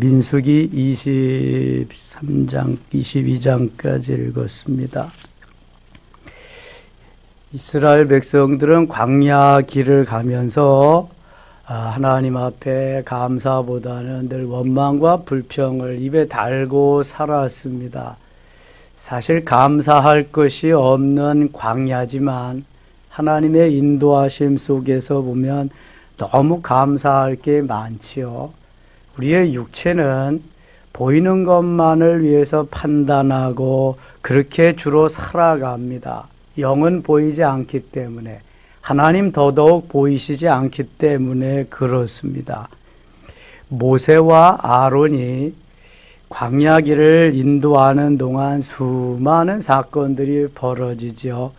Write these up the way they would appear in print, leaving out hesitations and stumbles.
민수기 23장, 22장까지 읽었습니다. 이스라엘 백성들은 광야 길을 가면서 하나님 앞에 감사보다는 늘 원망과 불평을 입에 달고 살았습니다. 사실 감사할 것이 없는 광야지만 하나님의 인도하심 속에서 보면 너무 감사할 게 많지요. 우리의 육체는 보이는 것만을 위해서 판단하고 그렇게 주로 살아갑니다. 영은 보이지 않기 때문에, 하나님 더더욱 보이시지 않기 때문에 그렇습니다. 모세와 아론이 광야길을 인도하는 동안 수많은 사건들이 벌어지죠.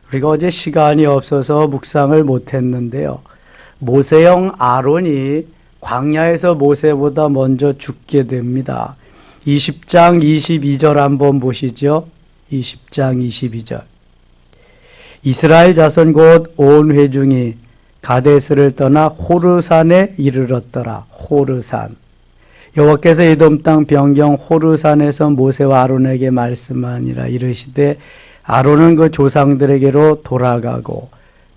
우리가 어제 시간이 없어서 묵상을 못했는데요. 모세형 아론이 광야에서 모세보다 먼저 죽게 됩니다. 20장 22절 한번 보시죠. 20장 22절. 이스라엘 자손 곧 온 회중이 가데스를 떠나 호르산에 이르렀더라. 호르산. 여호와께서 에돔 땅 변경 호르산에서 모세와 아론에게 말씀하니라. 이르시되 아론은 그 조상들에게로 돌아가고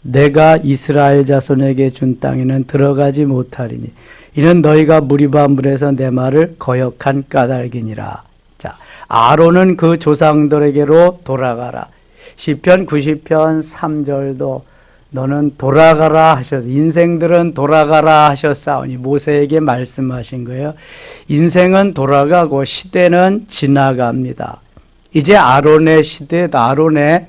내가 이스라엘 자손에게 준 땅에는 들어가지 못하리니 이는 너희가 무리바 물에서 내 말을 거역한 까닭이니라. 자, 아론은 그 조상들에게로 돌아가라. 시편 90편 3절도 너는 돌아가라 하셔서, 인생들은 돌아가라 하셨사오니 모세에게 말씀하신 거예요. 인생은 돌아가고 시대는 지나갑니다. 이제 아론의 시대, 아론의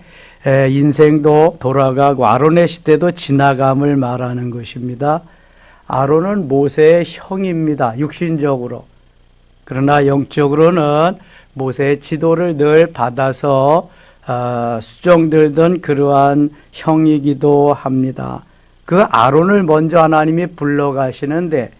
인생도 돌아가고 아론의 시대도 지나감을 말하는 것입니다. 아론은 모세의 형입니다. 육신적으로. 그러나 영적으로는 모세의 지도를 늘 받아서 수종들던 그러한 형이기도 합니다. 그 아론을 먼저 하나님이 불러가시는데,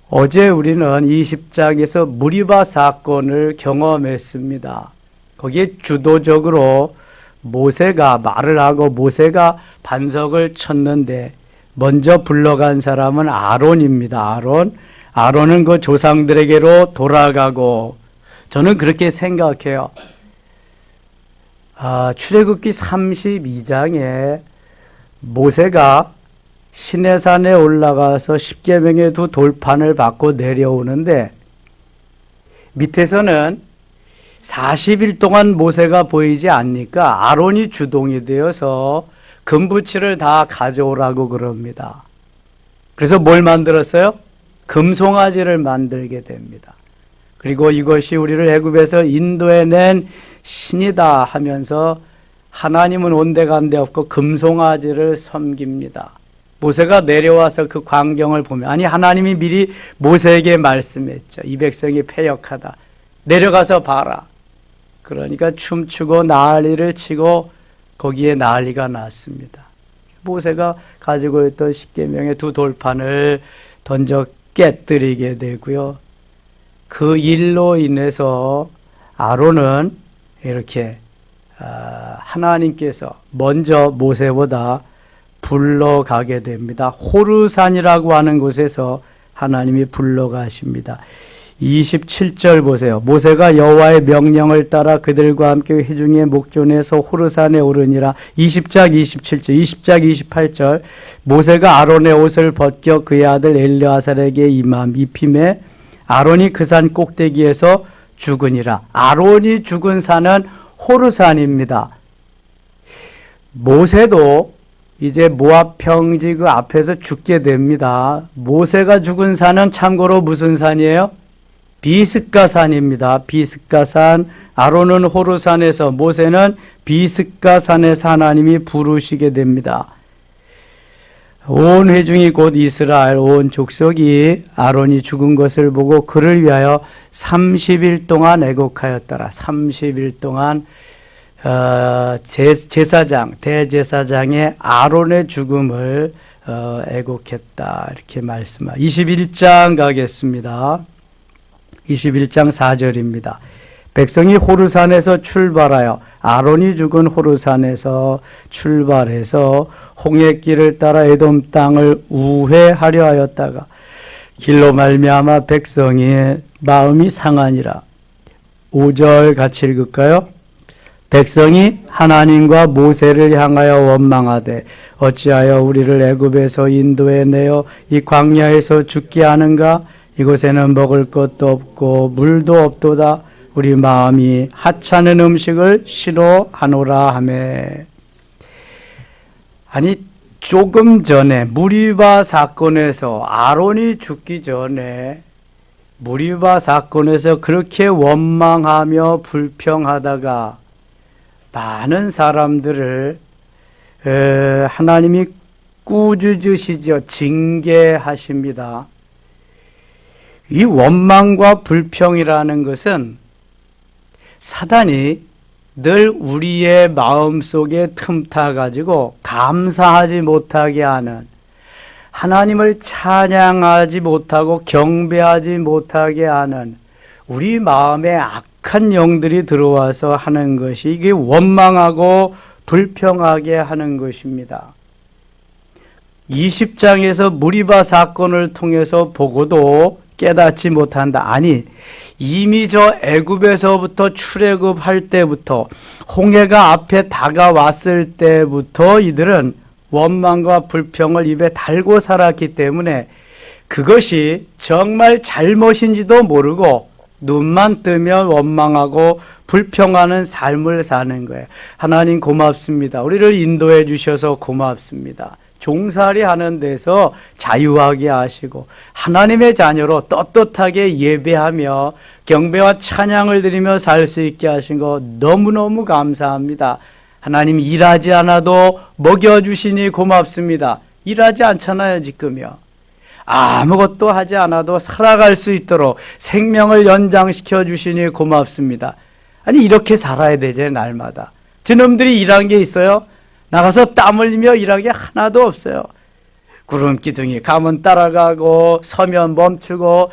어제 우리는 20장에서 무리바 사건을 경험했습니다. 거기에 주도적으로 모세가 말을 하고 모세가 반석을 쳤는데 먼저 불러간 사람은 아론입니다. 아론은 그 조상들에게로 돌아가고, 저는 그렇게 생각해요. 출애굽기 32장에 모세가 시내산에 올라가서 십계명의 두 돌판을 받고 내려오는데 밑에서는 40일 동안 모세가 보이지 않으니까 아론이 주동이 되어서 금부치를 다 가져오라고 그럽니다. 그래서 뭘 만들었어요? 금송아지를 만들게 됩니다. 그리고 이것이 우리를 애굽에서 인도해낸 신이다 하면서 하나님은 온데간데 없고 금송아지를 섬깁니다. 모세가 내려와서 그 광경을 보면, 아니 하나님이 미리 모세에게 말씀했죠. 이 백성이 패역하다. 내려가서 봐라. 그러니까 춤추고 난리를 치고 거기에 난리가 났습니다. 모세가 가지고 있던 십계명의 두 돌판을 던져 깨뜨리게 되고요. 그 일로 인해서 아론은 이렇게 하나님께서 먼저 모세보다 불러가게 됩니다. 호르산이라고 하는 곳에서 하나님이 불러가십니다. 27절 보세요. 모세가 여호와의 명령을 따라 그들과 함께 회중의 목전에서 호르산에 오르니라. 20장 27절, 20장 28절. 모세가 아론의 옷을 벗겨 그의 아들 엘르아살에게 입힘에 아론이 그 산 꼭대기에서 죽으니라. 아론이 죽은 산은 호르산입니다. 모세도 이제 모압 평지 그 앞에서 죽게 됩니다. 모세가 죽은 산은 참고로 무슨 산이에요? 비스가산입니다. 비스가산. 아론은 호르산에서, 모세는 비스가산에서 하나님이 부르시게 됩니다. 온 회중이 곧 이스라엘 온 족속이 아론이 죽은 것을 보고 그를 위하여 30일 동안 애곡하였더라. 30일 동안 제사장, 대제사장의 아론의 죽음을 애곡했다. 이렇게 말씀합니다. 21장 가겠습니다. 21장 4절입니다. 백성이 호르산에서 출발하여, 아론이 죽은 호르산에서 출발해서 홍해길을 따라 에돔 땅을 우회하려 하였다가 길로 말미암아 백성이 마음이 상하니라. 5절 같이 읽을까요? 백성이 하나님과 모세를 향하여 원망하되 어찌하여 우리를 애굽에서 인도해 내어 이 광야에서 죽게 하는가? 이곳에는 먹을 것도 없고 물도 없도다. 우리 마음이 하찮은 음식을 싫어하노라 하매. 아니, 조금 전에 무리바 사건에서 아론이 죽기 전에 무리바 사건에서 그렇게 원망하며 불평하다가 많은 사람들을 하나님이 꾸짖으시죠. 징계하십니다. 이 원망과 불평이라는 것은 사단이 늘 우리의 마음속에 틈타가지고 감사하지 못하게 하는, 하나님을 찬양하지 못하고 경배하지 못하게 하는 우리 마음에 악한 영들이 들어와서 하는 것이, 이게 원망하고 불평하게 하는 것입니다. 20장에서 무리바 사건을 통해서 보고도 깨닫지 못한다. 아니, 이미 저 애굽에서부터 출애굽할 때부터, 홍해가 앞에 다가왔을 때부터 이들은 원망과 불평을 입에 달고 살았기 때문에 그것이 정말 잘못인지도 모르고 눈만 뜨면 원망하고 불평하는 삶을 사는 거예요. 하나님 고맙습니다. 우리를 인도해 주셔서 고맙습니다. 종살이 하는 데서 자유하게 하시고 하나님의 자녀로 떳떳하게 예배하며 경배와 찬양을 드리며 살 수 있게 하신 거 너무너무 감사합니다. 하나님, 일하지 않아도 먹여주시니 고맙습니다. 일하지 않잖아요, 지금요. 아무것도 하지 않아도 살아갈 수 있도록 생명을 연장시켜 주시니 고맙습니다. 아니, 이렇게 살아야 되지, 날마다. 저놈들이 일한 게 있어요? 나가서 땀 흘리며 일한 게 하나도 없어요. 구름 기둥이 가면 따라가고 서면 멈추고,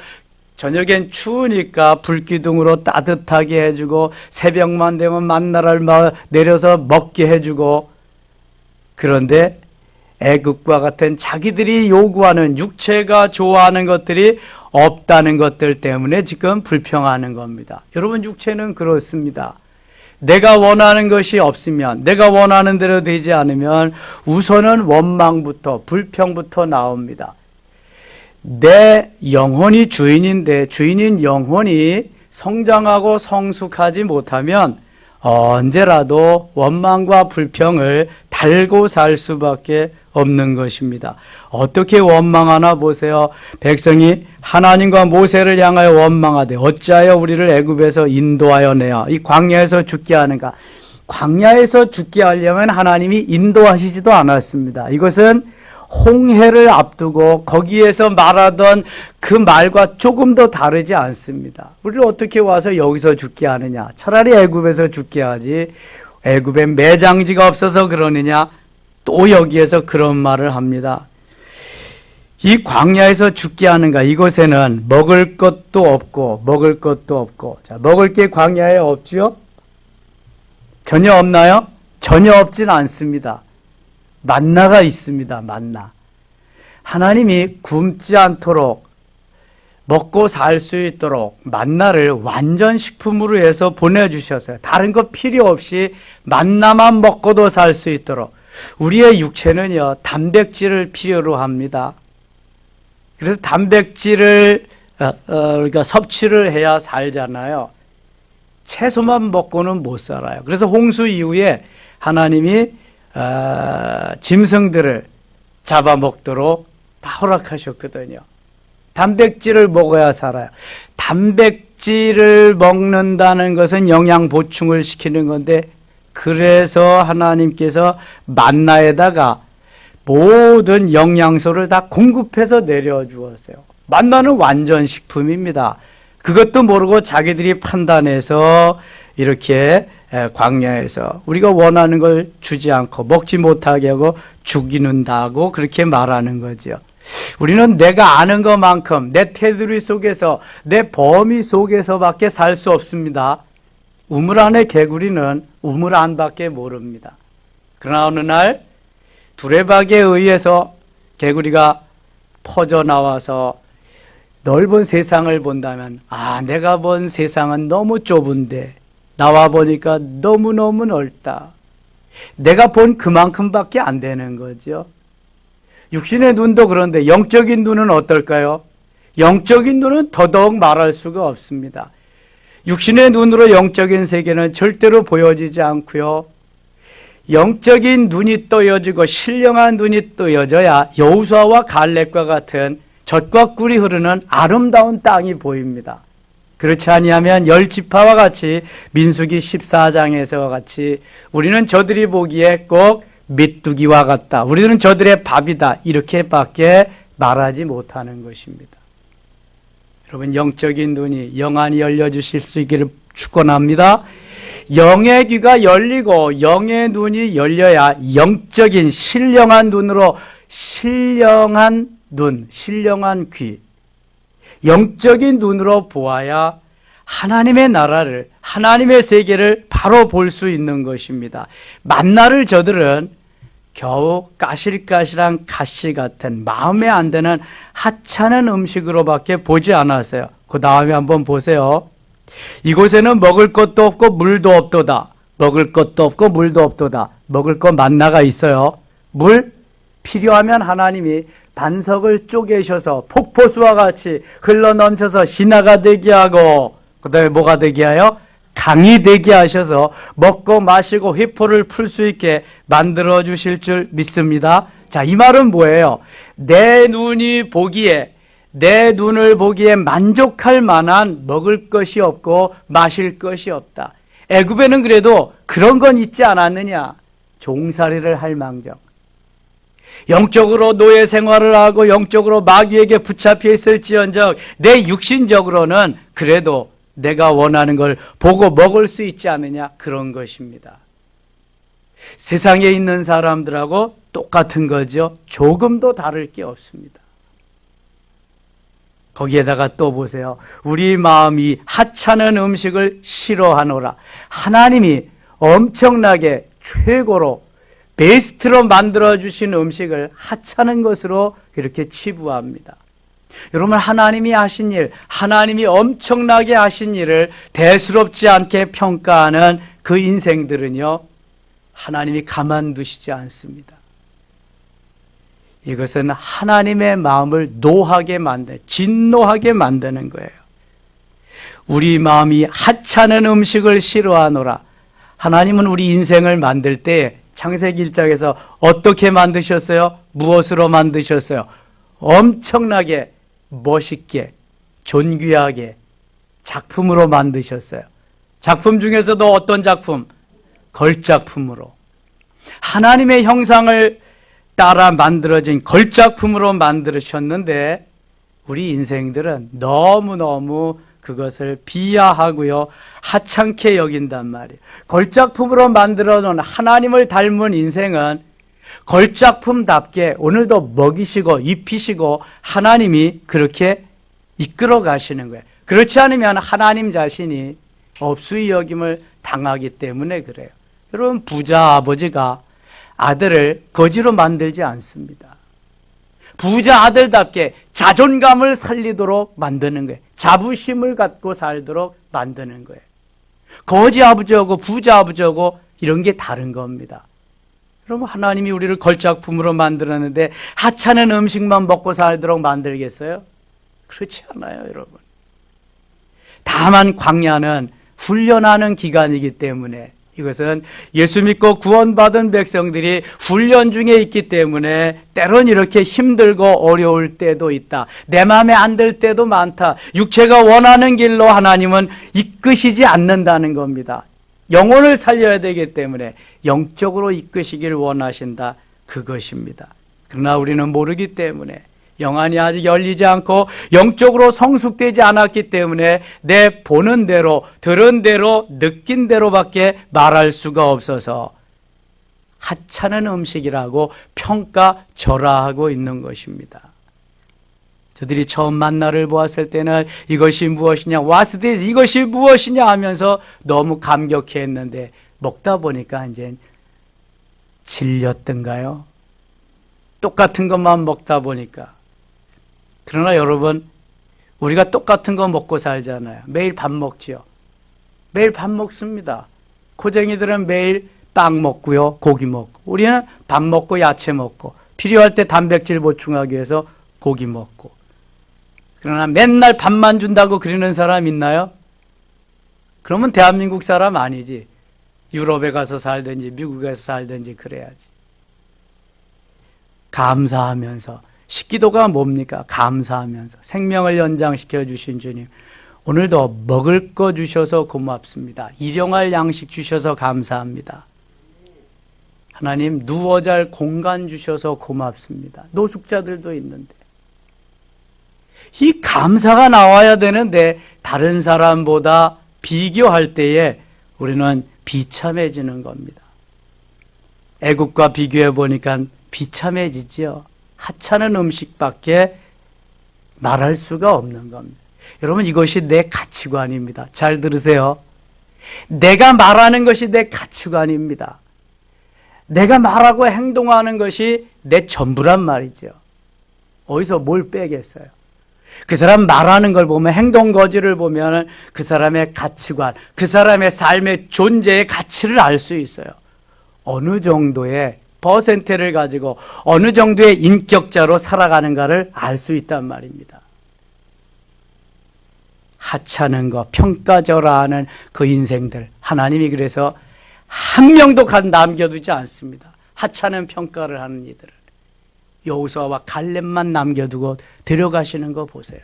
저녁엔 추우니까 불기둥으로 따뜻하게 해주고, 새벽만 되면 만나를 내려서 먹게 해주고. 그런데 애국과 같은 자기들이 요구하는, 육체가 좋아하는 것들이 없다는 것들 때문에 지금 불평하는 겁니다. 여러분, 육체는 그렇습니다. 내가 원하는 것이 없으면, 내가 원하는 대로 되지 않으면 우선은 원망부터, 불평부터 나옵니다. 내 영혼이 주인인데 주인인 영혼이 성장하고 성숙하지 못하면 언제라도 원망과 불평을 달고 살 수밖에 없는 것입니다. 어떻게 원망하나 보세요. 백성이 하나님과 모세를 향하여 원망하되 어찌하여 우리를 애굽에서 인도하여 내어 이 광야에서 죽게 하는가. 광야에서 죽게 하려면 하나님이 인도하시지도 않았습니다. 이것은 홍해를 앞두고 거기에서 말하던 그 말과 조금 더 다르지 않습니다. 우리를 어떻게 와서 여기서 죽게 하느냐. 차라리 애굽에서 죽게 하지. 애굽에 매장지가 없어서 그러느냐. 또 여기에서 그런 말을 합니다. 이 광야에서 죽게 하는가. 이곳에는 먹을 것도 없고 먹을 것도 없고. 자, 먹을 게 광야에 없지요? 전혀 없나요? 전혀 없진 않습니다. 만나가 있습니다. 만나. 하나님이 굶지 않도록 먹고 살 수 있도록 만나를 완전 식품으로 해서 보내주셨어요. 다른 거 필요 없이 만나만 먹고도 살 수 있도록. 우리의 육체는요, 단백질을 필요로 합니다. 그래서 단백질을 우리가 섭취를 해야 살잖아요. 채소만 먹고는 못 살아요. 그래서 홍수 이후에 하나님이 짐승들을 잡아먹도록 다 허락하셨거든요. 단백질을 먹어야 살아요. 단백질을 먹는다는 것은 영양 보충을 시키는 건데, 그래서 하나님께서 만나에다가 모든 영양소를 다 공급해서 내려주었어요. 만나는 완전 식품입니다. 그것도 모르고 자기들이 판단해서 이렇게 광야에서 우리가 원하는 걸 주지 않고 먹지 못하게 하고 죽이는다고 그렇게 말하는 거죠. 우리는 내가 아는 것만큼 내 테두리 속에서, 내 범위 속에서밖에 살 수 없습니다. 우물 안의 개구리는 우물 안밖에 모릅니다. 그러나 어느 날 두레박에 의해서 개구리가 퍼져나와서 넓은 세상을 본다면, 내가 본 세상은 너무 좁은데 나와 보니까 너무너무 넓다. 내가 본 그만큼밖에 안 되는 거죠. 육신의 눈도 그런데 영적인 눈은 어떨까요? 영적인 눈은 더더욱 말할 수가 없습니다. 육신의 눈으로 영적인 세계는 절대로 보여지지 않고요. 영적인 눈이 떠여지고 신령한 눈이 떠여져야 여호수아와 갈렙과 같은 젖과 꿀이 흐르는 아름다운 땅이 보입니다. 그렇지 아니하면 열 지파와 같이 민수기 14장에서와 같이 우리는 저들이 보기에 꼭 메뚜기와 같다. 우리는 저들의 밥이다. 이렇게밖에 말하지 못하는 것입니다. 여러분, 영적인 눈이 영안이 열려주실 수 있기를 축원합니다. 영의 귀가 열리고 영의 눈이 열려야 영적인 신령한 눈으로 신령한 눈, 신령한 귀, 영적인 눈으로 보아야 하나님의 나라를, 하나님의 세계를 바로 볼 수 있는 것입니다. 만나를 저들은 겨우 까실까실한 가시 같은 마음에 안 드는 하찮은 음식으로밖에 보지 않았어요. 그 다음에 한번 보세요. 이곳에는 먹을 것도 없고 물도 없도다. 먹을 것도 없고 물도 없도다. 먹을 것 만나가 있어요. 물 필요하면 하나님이 반석을 쪼개셔서 폭포수와 같이 흘러넘쳐서 신화가 되게 하고, 그 다음에 뭐가 되게 하여? 강이 되게 하셔서 먹고 마시고 회포를 풀 수 있게 만들어 주실 줄 믿습니다. 자, 이 말은 뭐예요? 내 눈이 보기에, 내 눈을 보기에 만족할 만한 먹을 것이 없고 마실 것이 없다. 애굽에는 그래도 그런 건 있지 않았느냐? 종살이를 할 망정. 영적으로 노예 생활을 하고 영적으로 마귀에게 붙잡혀 있을지언정 내 육신적으로는 그래도 내가 원하는 걸 보고 먹을 수 있지 않느냐? 그런 것입니다. 세상에 있는 사람들하고 똑같은 거죠. 조금도 다를 게 없습니다. 거기에다가 또 보세요. 우리 마음이 하찮은 음식을 싫어하노라. 하나님이 엄청나게 최고로 베스트로 만들어주신 음식을 하찮은 것으로 이렇게 치부합니다. 여러분, 하나님이 하신 일, 하나님이 엄청나게 하신 일을 대수롭지 않게 평가하는 그 인생들은요, 하나님이 가만두시지 않습니다. 이것은 하나님의 마음을 노하게 진노하게 만드는 거예요. 우리 마음이 하찮은 음식을 싫어하노라. 하나님은 우리 인생을 만들 때 창세기 1장에서 어떻게 만드셨어요? 무엇으로 만드셨어요? 엄청나게 멋있게 존귀하게 작품으로 만드셨어요. 작품 중에서도 어떤 작품? 걸작품으로. 하나님의 형상을 따라 만들어진 걸작품으로 만드셨는데 우리 인생들은 너무너무 그것을 비하하고요, 하찮게 여긴단 말이에요. 걸작품으로 만들어 놓은 하나님을 닮은 인생은 걸작품답게 오늘도 먹이시고 입히시고 하나님이 그렇게 이끌어 가시는 거예요. 그렇지 않으면 하나님 자신이 업수이 여김을 당하기 때문에 그래요. 여러분, 부자 아버지가 아들을 거지로 만들지 않습니다. 부자 아들답게 자존감을 살리도록 만드는 거예요. 자부심을 갖고 살도록 만드는 거예요. 거지 아버지하고 부자 아버지하고 이런 게 다른 겁니다. 여러분, 하나님이 우리를 걸작품으로 만들었는데 하찮은 음식만 먹고 살도록 만들겠어요? 그렇지 않아요, 여러분. 다만 광야는 훈련하는 기간이기 때문에, 이것은 예수 믿고 구원받은 백성들이 훈련 중에 있기 때문에 때론 이렇게 힘들고 어려울 때도 있다. 내 마음에 안 들 때도 많다. 육체가 원하는 길로 하나님은 이끄시지 않는다는 겁니다. 영혼을 살려야 되기 때문에 영적으로 이끄시길 원하신다. 그것입니다. 그러나 우리는 모르기 때문에, 영안이 아직 열리지 않고 영적으로 성숙되지 않았기 때문에 내 보는 대로, 들은 대로, 느낀 대로밖에 말할 수가 없어서 하찮은 음식이라고 평가절하하고 있는 것입니다. 저들이 처음 만나를 보았을 때는 이것이 무엇이냐, What's this? 이것이 무엇이냐 하면서 너무 감격해했는데 먹다 보니까 이제 질렸던가요? 똑같은 것만 먹다 보니까. 그러나 여러분, 우리가 똑같은 거 먹고 살잖아요. 매일 밥 먹지요. 매일 밥 먹습니다. 코쟁이들은 매일 빵 먹고요, 고기 먹고. 우리는 밥 먹고 야채 먹고 필요할 때 단백질 보충하기 위해서 고기 먹고. 그러나 맨날 밥만 준다고 그러는 사람 있나요? 그러면 대한민국 사람 아니지. 유럽에 가서 살든지 미국에서 살든지 그래야지. 감사하면서. 식기도가 뭡니까? 감사하면서. 생명을 연장시켜 주신 주님, 오늘도 먹을 거 주셔서 고맙습니다. 일용할 양식 주셔서 감사합니다. 하나님, 누워 잘 공간 주셔서 고맙습니다. 노숙자들도 있는데. 이 감사가 나와야 되는데 다른 사람보다 비교할 때에 우리는 비참해지는 겁니다. 애국과 비교해 보니까 비참해지죠. 하찮은 음식밖에 말할 수가 없는 겁니다. 여러분, 이것이 내 가치관입니다. 잘 들으세요. 내가 말하는 것이 내 가치관입니다. 내가 말하고 행동하는 것이 내 전부란 말이죠. 어디서 뭘 빼겠어요? 그 사람 말하는 걸 보면, 행동 거지를 보면 그 사람의 가치관, 그 사람의 삶의 존재의 가치를 알 수 있어요. 어느 정도의 퍼센트를 가지고 어느 정도의 인격자로 살아가는가를 알 수 있단 말입니다. 하찮은 거, 평가절하하는 그 인생들, 하나님이 그래서 한 명도 남겨두지 않습니다. 하찮은 평가를 하는 이들을. 여호수아와 갈렙만 남겨두고 데려가시는 거 보세요.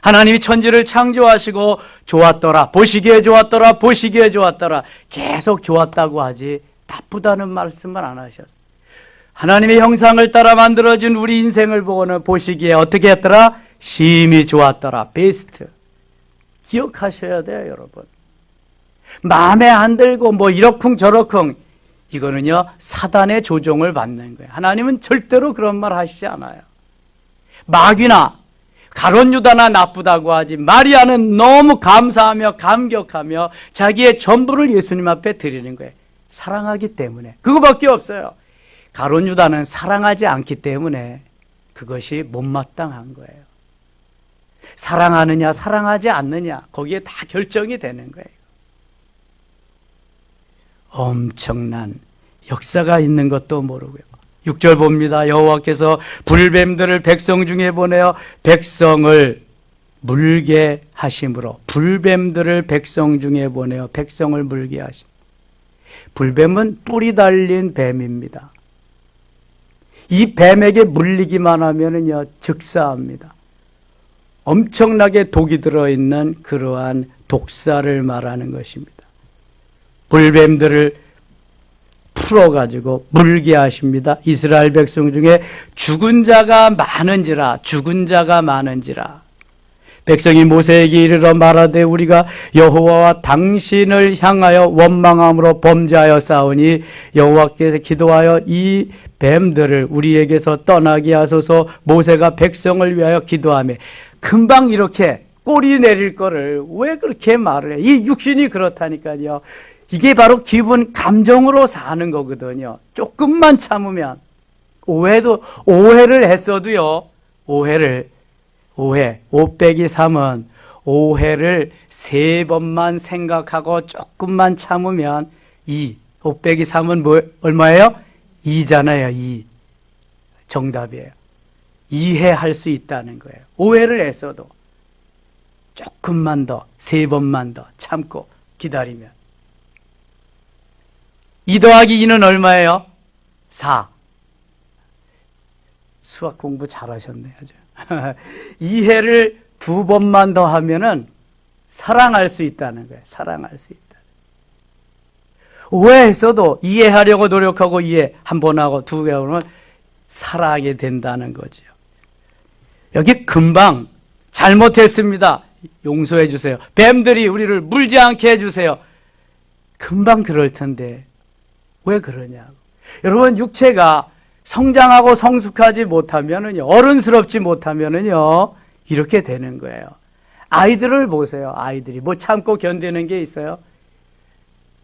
하나님이 천지를 창조하시고 좋았더라, 보시기에 좋았더라, 보시기에 좋았더라, 계속 좋았다고 하지 나쁘다는 말씀을 안 하셨어요. 하나님의 형상을 따라 만들어진 우리 인생을 보고는 보시기에 어떻게 했더라? 심히 좋았더라. 베스트. 기억하셔야 돼요, 여러분. 마음에 안 들고 뭐 이러쿵 저러쿵, 이거는요 사단의 조종을 받는 거예요. 하나님은 절대로 그런 말 하시지 않아요. 마귀나 가룟 유다나 나쁘다고 하지, 마리아는 너무 감사하며 감격하며 자기의 전부를 예수님 앞에 드리는 거예요. 사랑하기 때문에. 그거밖에 없어요. 가룟 유다는 사랑하지 않기 때문에 그것이 못마땅한 거예요. 사랑하느냐 사랑하지 않느냐, 거기에 다 결정이 되는 거예요. 엄청난 역사가 있는 것도 모르고요. 6절 봅니다. 여호와께서 불뱀들을 백성 중에 보내어 백성을 물게 하심으로, 불뱀들을 백성 중에 보내어 백성을 물게 하심. 불뱀은 뿔이 달린 뱀입니다. 이 뱀에게 물리기만 하면은요 즉사합니다. 엄청나게 독이 들어있는 그러한 독사를 말하는 것입니다. 불뱀들을 풀어가지고 물게 하십니다. 이스라엘 백성 중에 죽은 자가 많은지라, 죽은 자가 많은지라. 백성이 모세에게 이르러 말하되 우리가 여호와와 당신을 향하여 원망함으로 범죄하여 싸우니 여호와께서 기도하여 이 뱀들을 우리에게서 떠나게 하소서. 모세가 백성을 위하여 기도하며, 금방 이렇게 꼬리 내릴 거를 왜 그렇게 말을 해? 이 육신이 그렇다니까요. 이게 바로 기분, 감정으로 사는 거거든요. 조금만 참으면, 오해를 했어도요, 오해, 5 빼기 3은 오해를 3번만 생각하고 조금만 참으면 5 빼기 3은 얼마예요? 2잖아요, 2. 정답이에요. 이해할 수 있다는 거예요. 오해를 했어도 조금만 더, 3번만 더 참고 기다리면. 2 더하기 2는 얼마예요? 4. 수학 공부 잘하셨네, 아주. 이해를 2번만 더 하면은 사랑할 수 있다는 거예요. 사랑할 수 있다. 오해했어도 이해하려고 노력하고 이해 1번 하고 2개 하면 사랑하게 된다는 거죠. 여기 금방 잘못했습니다. 용서해 주세요. 뱀들이 우리를 물지 않게 해주세요. 금방 그럴 텐데 왜 그러냐고. 여러분, 육체가 성장하고 성숙하지 못하면은요, 어른스럽지 못하면은요, 이렇게 되는 거예요. 아이들을 보세요. 아이들이 뭐 참고 견디는 게 있어요?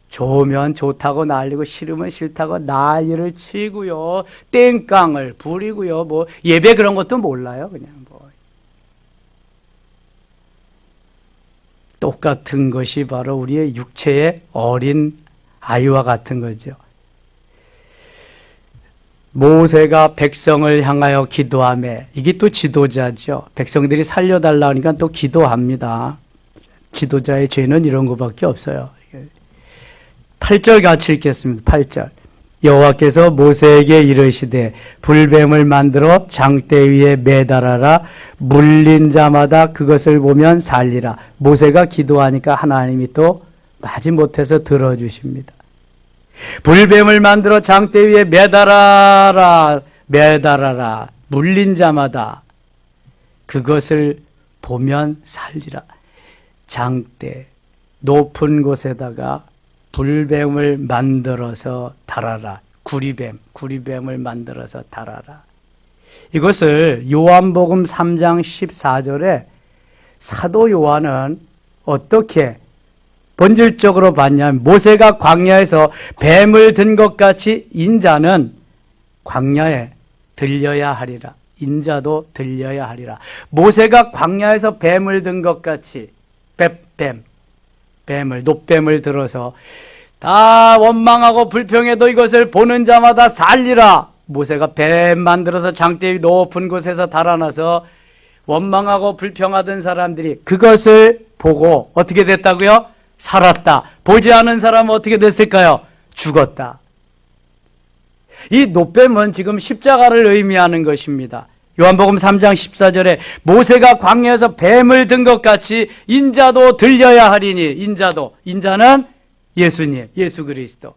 좋으면 좋다고 난리고 싫으면 싫다고 난리를 치고요, 땡깡을 부리고요, 뭐 예배 그런 것도 몰라요. 그냥 뭐 똑같은 것이 바로 우리의 육체의 어린 아이와 같은 거죠. 모세가 백성을 향하여 기도하며, 이게 또 지도자죠. 백성들이 살려달라 하니까 또 기도합니다. 지도자의 죄는 이런 것밖에 없어요. 8절 같이 읽겠습니다. 8절. 여호와께서 모세에게 이르시되 불뱀을 만들어 장대 위에 매달아라. 물린 자마다 그것을 보면 살리라. 모세가 기도하니까 하나님이 또 마지못해서 들어주십니다. 불뱀을 만들어 장대 위에 매달아라. 물린 자마다 그것을 보면 살리라. 장대, 높은 곳에다가 불뱀을 만들어서 달아라. 구리뱀을 만들어서 달아라. 이것을 요한복음 3장 14절에 사도 요한은 어떻게 본질적으로 봤냐면, 모세가 광야에서 뱀을 든 것 같이 인자는 광야에 들려야 하리라. 인자도 들려야 하리라. 모세가 광야에서 뱀을 든 것 같이 노뱀을 들어서 다 원망하고 불평해도 이것을 보는 자마다 살리라. 모세가 뱀 만들어서 장대 위 높은 곳에서 달아나서 원망하고 불평하던 사람들이 그것을 보고 어떻게 됐다고요? 살았다. 보지 않은 사람은 어떻게 됐을까요? 죽었다. 이 노뱀은 지금 십자가를 의미하는 것입니다. 요한복음 3장 14절에 모세가 광야에서 뱀을 든 것 같이 인자도 들려야 하리니, 인자는 예수님, 예수 그리스도.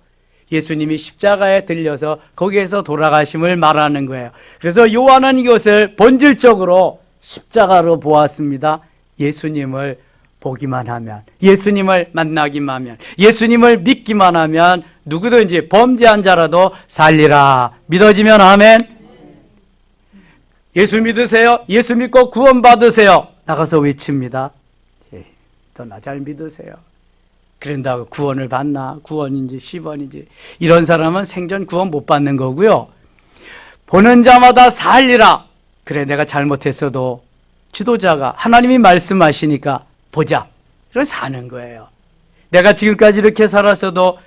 예수님이 십자가에 들려서 거기에서 돌아가심을 말하는 거예요. 그래서 요한은 이것을 본질적으로 십자가로 보았습니다. 예수님을 보기만 하면, 예수님을 만나기만 하면, 예수님을 믿기만 하면 누구든지 범죄한 자라도 살리라. 믿어지면 아멘. 예수 믿으세요? 예수 믿고 구원 받으세요. 나가서 외칩니다. 또 나 잘 믿으세요. 그런다고 구원을 받나? 구원인지 10원인지. 이런 사람은 생전 구원 못 받는 거고요. 보는 자마다 살리라. 그래, 내가 잘못했어도 지도자가 하나님이 말씀하시니까 보자. 그래서 사는 거예요. 내가 지금까지 이렇게 살았어도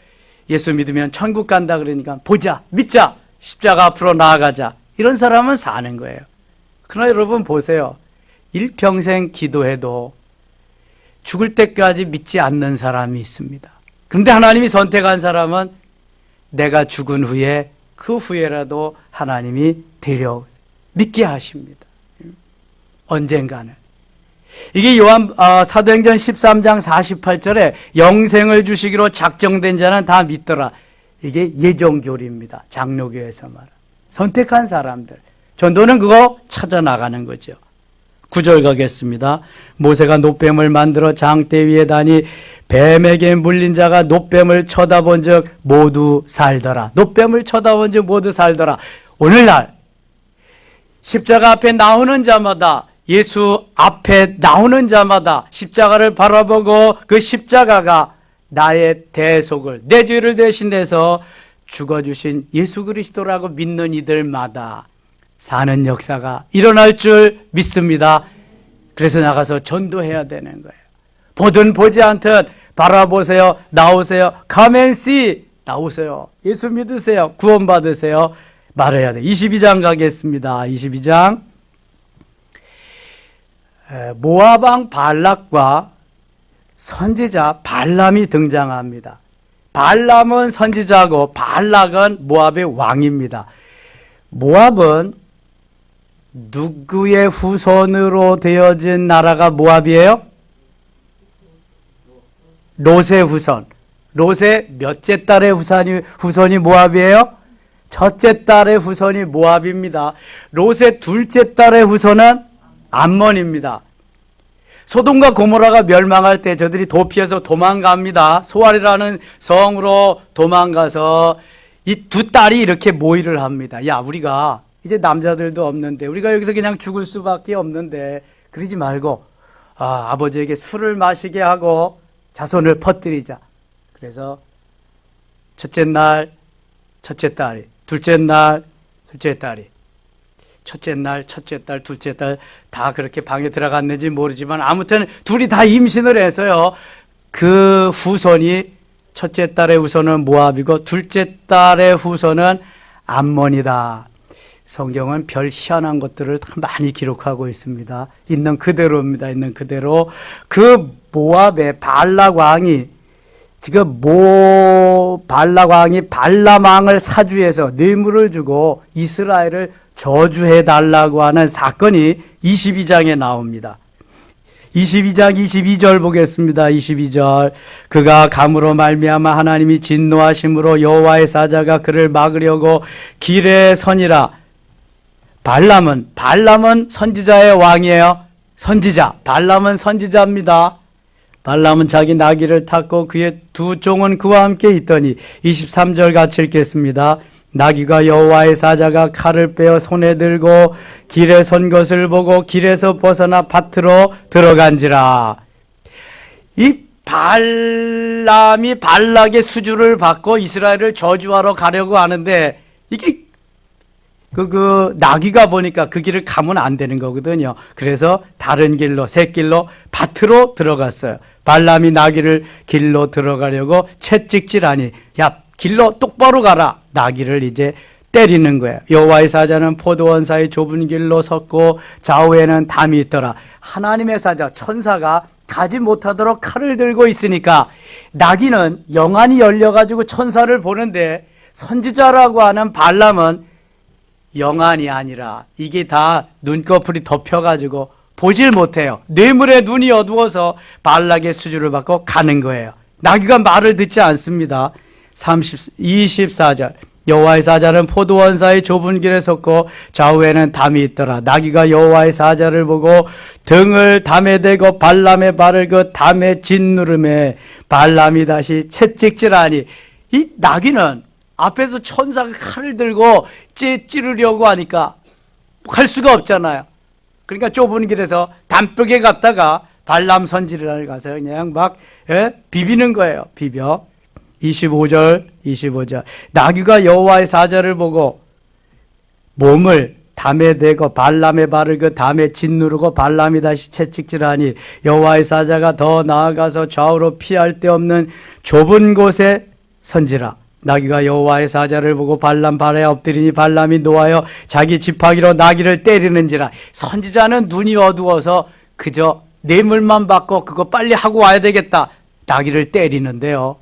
예수 믿으면 천국 간다 그러니까 보자, 믿자, 십자가 앞으로 나아가자. 이런 사람은 사는 거예요. 그러나 여러분 보세요. 일평생 기도해도 죽을 때까지 믿지 않는 사람이 있습니다. 그런데 하나님이 선택한 사람은 내가 죽은 후에 그 후에라도 하나님이 믿게 하십니다. 언젠가는. 이게 사도행전 13장 48절에 영생을 주시기로 작정된 자는 다 믿더라. 이게 예정교리입니다. 장로교에서 말한. 선택한 사람들. 전도는 그거 찾아나가는 거죠. 9절 가겠습니다. 모세가 노뱀을 만들어 장대 위에 다니 뱀에게 물린 자가 노뱀을 쳐다본 즉 모두 살더라. 노뱀을 쳐다본 즉 모두 살더라. 오늘날 십자가 앞에 나오는 자마다, 예수 앞에 나오는 자마다 십자가를 바라보고 그 십자가가 나의 대속을, 내 죄를 대신해서 죽어주신 예수 그리스도라고 믿는 이들마다 사는 역사가 일어날 줄 믿습니다. 그래서 나가서 전도해야 되는 거예요. 보든 보지 않든 바라보세요. 나오세요. Come and see. 나오세요. 예수 믿으세요. 구원 받으세요. 말해야 돼. 22장 가겠습니다. 22장. 모압 왕 발락과 선지자 발람이 등장합니다. 발람은 선지자고 발락은 모압의 왕입니다. 모압은 누구의 후손으로 되어진 나라가 모압이에요? 롯의 후손. 롯의 몇째 딸의 후손이 모압이에요? 첫째 딸의 후손이 모압입니다. 롯의 둘째 딸의 후손은 암몬입니다. 소돔과 고모라가 멸망할 때 저들이 도피해서 도망갑니다. 소알이라는 성으로 도망가서 이 두 딸이 이렇게 모의를 합니다. 야, 우리가 이제 남자들도 없는데, 우리가 여기서 그냥 죽을 수밖에 없는데, 그러지 말고 아버지에게 술을 마시게 하고 자손을 퍼뜨리자. 그래서 첫째 날 첫째 딸이, 둘째 날 둘째 딸이, 첫째 딸, 둘째 딸 다 그렇게 방에 들어갔는지 모르지만 아무튼 둘이 다 임신을 해서요. 그 후손이 첫째 딸의 후손은 모압이고 둘째 딸의 후손은 암몬이다. 성경은 별 희한한 것들을 많이 기록하고 있습니다. 있는 그대로입니다. 있는 그대로. 그 모압의 발락 왕이 지금 발락 왕이 발람 왕을 사주해서 뇌물을 주고 이스라엘을 저주해 달라고 하는 사건이 22장에 나옵니다. 22장 22절 보겠습니다. 22절. 그가 감으로 말미암아 하나님이 진노하심으로 여호와의 사자가 그를 막으려고 길에 서니라. 발람은 선지자의 왕이에요. 선지자. 발람은 선지자입니다. 발람은 자기 나귀를 탔고 그의 두 종은 그와 함께 있더니 23절 같이 읽겠습니다. 나귀가 여호와의 사자가 칼을 빼어 손에 들고 길에 선 것을 보고 길에서 벗어나 밭으로 들어간지라. 이 발람이 발락의 수주를 받고 이스라엘을 저주하러 가려고 하는데 이게 나귀가 보니까 그 길을 가면 안 되는 거거든요. 그래서 다른 길로, 샛길로 밭으로 들어갔어요. 발람이 나귀를 길로 들어가려고 채찍질하니 야 길로 똑바로 가라. 나귀를 이제 때리는 거예요. 여호와의 사자는 포도원 사이 좁은 길로 섰고 좌우에는 담이 있더라. 하나님의 사자, 천사가 가지 못하도록 칼을 들고 있으니까 나귀는 영안이 열려가지고 천사를 보는데 선지자라고 하는 발람은 영안이 아니라 이게 다 눈꺼풀이 덮여가지고 보질 못해요. 뇌물에 눈이 어두워서 발락의 수주를 받고 가는 거예요. 나귀가 말을 듣지 않습니다. 24절. 여호와의 사자는 포도원 사이 좁은 길에 섰고 좌우에는 담이 있더라. 나귀가 여호와의 사자를 보고 등을 담에 대고 발람의 발을 그 담에 짓누름에 발람이 다시 채찍질하니 이 나귀는 앞에서 천사가 칼을 들고 찌르려고 하니까 갈 수가 없잖아요. 그러니까 좁은 길에서 담벽에 갔다가 발람 선지를 가서 그냥 막 비비는 거예요. 비벼. 25절. 나귀가 여호와의 사자를 보고 몸을 담에 대고 발람의 발을 그 담에 짓누르고 발람이 다시 채찍질하니 여호와의 사자가 더 나아가서 좌우로 피할 데 없는 좁은 곳에 선지라. 나귀가 여호와의 사자를 보고 발람 발에 엎드리니 발람이 노하여 자기 지팡이로 나귀를 때리는지라. 선지자는 눈이 어두워서 그저 뇌물만 받고 그거 빨리 하고 와야 되겠다. 나귀를 때리는데요.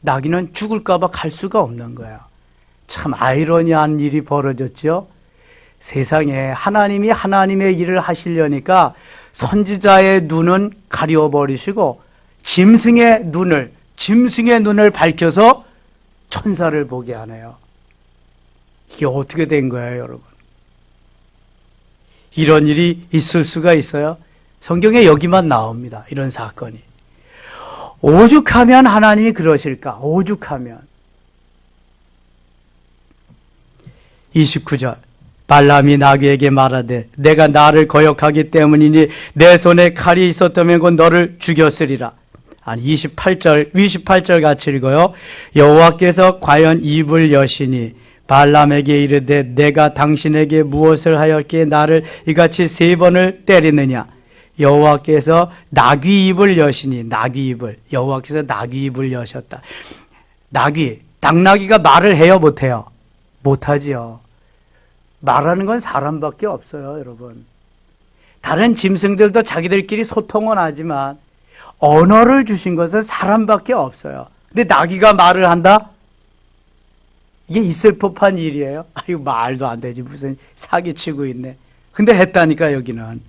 나귀는 죽을까 봐 갈 수가 없는 거야. 참 아이러니한 일이 벌어졌죠. 세상에 하나님이 하나님의 일을 하시려니까 선지자의 눈은 가려버리시고 짐승의 눈을 밝혀서 천사를 보게 하네요. 이게 어떻게 된 거예요, 여러분? 이런 일이 있을 수가 있어요? 성경에 여기만 나옵니다. 이런 사건이. 오죽하면 하나님이 그러실까? 오죽하면. 29절. 발람이 나귀에게 말하되 내가 나를 거역하기 때문이니 내 손에 칼이 있었다면 곧 너를 죽였으리라. 아니 28절 같이 읽어요. 여호와께서 과연 입을 여시니 발람에게 이르되 내가 당신에게 무엇을 하였기에 나를 이같이 3번을 때리느냐. 여호와께서 나귀 입을 여시니 여호와께서 나귀 입을 여셨다. 당나귀가 말을 해요, 못해요? 못하지요. 말하는 건 사람밖에 없어요, 여러분. 다른 짐승들도 자기들끼리 소통은 하지만 언어를 주신 것은 사람밖에 없어요. 근데 나귀가 말을 한다? 이게 있을 법한 일이에요. 이거 말도 안 되지. 무슨 사기치고 있네. 근데 했다니까, 여기는.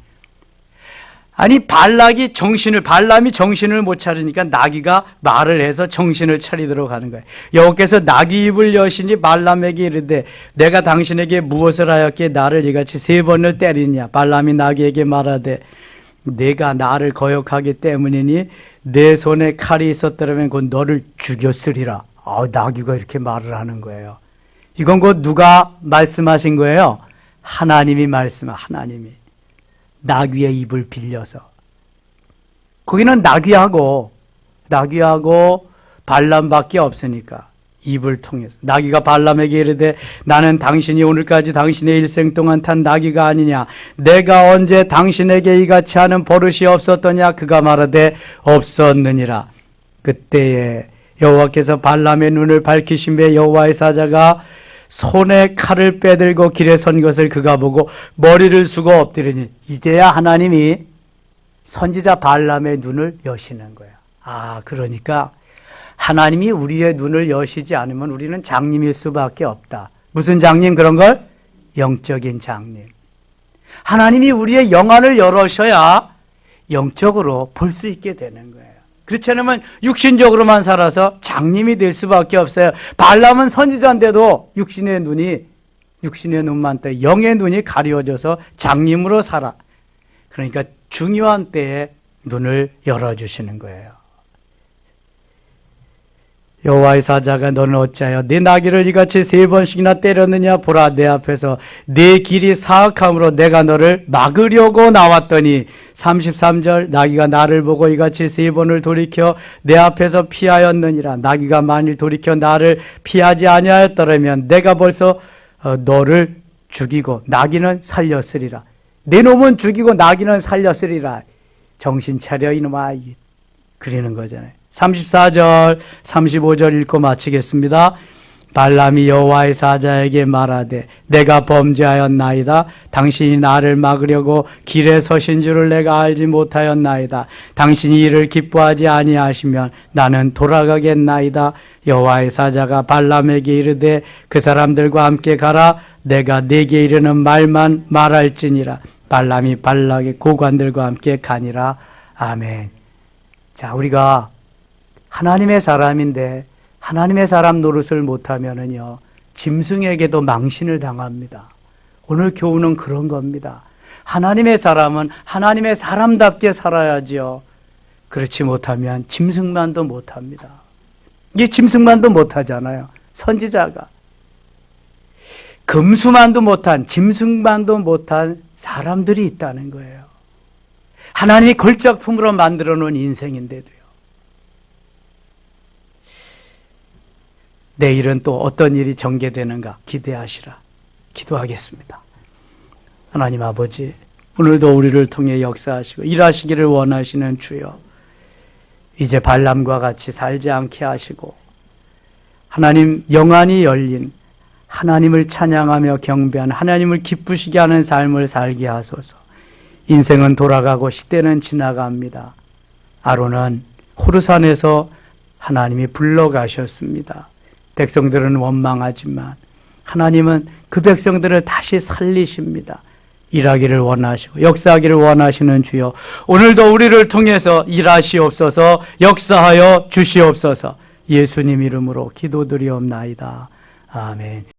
아니, 발람이 정신을 못 차리니까 나귀가 말을 해서 정신을 차리도록 하는 거예요. 여호와께서 나귀 입을 여시니 발람에게 이르되 내가 당신에게 무엇을 하였기에 나를 이같이 3번을 때리냐. 발람이 나귀에게 말하되 내가 나를 거역하기 때문이니 내 손에 칼이 있었더라면 곧 너를 죽였으리라. 나귀가 이렇게 말을 하는 거예요. 이건 곧 누가 말씀하신 거예요? 하나님이 하나님이. 나귀의 입을 빌려서. 거기는 나귀하고 발람밖에 없으니까. 입을 통해서 나귀가 발람에게 이르되 나는 당신이 오늘까지 당신의 일생 동안 탄 나귀가 아니냐 내가 언제 당신에게 이같이 하는 버릇이 없었더냐 그가 말하되 없었느니라. 그때에 여호와께서 발람의 눈을 밝히심에 여호와의 사자가 손에 칼을 빼들고 길에 선 것을 그가 보고 머리를 숙어 엎드리니 이제야 하나님이 선지자 발람의 눈을 여시는 거야. 그러니까 하나님이 우리의 눈을 여시지 않으면 우리는 장님일 수밖에 없다. 무슨 장님? 그런 걸? 영적인 장님. 하나님이 우리의 영안을 열어셔야 영적으로 볼 수 있게 되는 거예요. 그렇지 않으면 육신적으로만 살아서 장님이 될 수밖에 없어요. 발람은 선지자인데도 육신의 눈만 떠 영의 눈이 가려져서 장님으로 살아. 그러니까 중요한 때에 눈을 열어주시는 거예요. 여호와의 사자가 너는 어찌하여 네 나귀를 이같이 3번씩이나 때렸느냐 보라 내 앞에서 네 길이 사악함으로 내가 너를 막으려고 나왔더니 33절 나귀가 나를 보고 이같이 3번을 돌이켜 내 앞에서 피하였느니라. 나귀가 만일 돌이켜 나를 피하지 아니하였더라면 내가 벌써 너를 죽이고 나귀는 살렸으리라. 내 놈은 죽이고 나귀는 살렸으리라. 정신 차려 이놈아. 그리는 거잖아요. 34절, 35절 읽고 마치겠습니다. 발람이 여호와의 사자에게 말하되 내가 범죄하였나이다. 당신이 나를 막으려고 길에 서신 줄을 내가 알지 못하였나이다. 당신이 이를 기뻐하지 아니하시면 나는 돌아가겠나이다. 여호와의 사자가 발람에게 이르되 그 사람들과 함께 가라. 내가 네게 이르는 말만 말할지니라. 발람이 발락의 고관들과 함께 가니라. 아멘. 자, 우리가 하나님의 사람인데 하나님의 사람 노릇을 못하면은요 짐승에게도 망신을 당합니다. 오늘 교훈은 그런 겁니다. 하나님의 사람은 하나님의 사람답게 살아야지요. 그렇지 못하면 짐승만도 못합니다. 이게 짐승만도 못하잖아요. 선지자가 금수만도 못한 짐승만도 못한 사람들이 있다는 거예요. 하나님이 걸작품으로 만들어 놓은 인생인데도요. 내일은 또 어떤 일이 전개되는가 기대하시라. 기도하겠습니다. 하나님 아버지, 오늘도 우리를 통해 역사하시고 일하시기를 원하시는 주여, 이제 발람과 같이 살지 않게 하시고 하나님 영안이 열린 하나님을 찬양하며 경배하는 하나님을 기쁘시게 하는 삶을 살게 하소서. 인생은 돌아가고 시대는 지나갑니다. 아론은 호르산에서 하나님이 불러가셨습니다. 백성들은 원망하지만 하나님은 그 백성들을 다시 살리십니다. 일하기를 원하시고 역사하기를 원하시는 주여, 오늘도 우리를 통해서 일하시옵소서, 역사하여 주시옵소서. 예수님 이름으로 기도드리옵나이다. 아멘.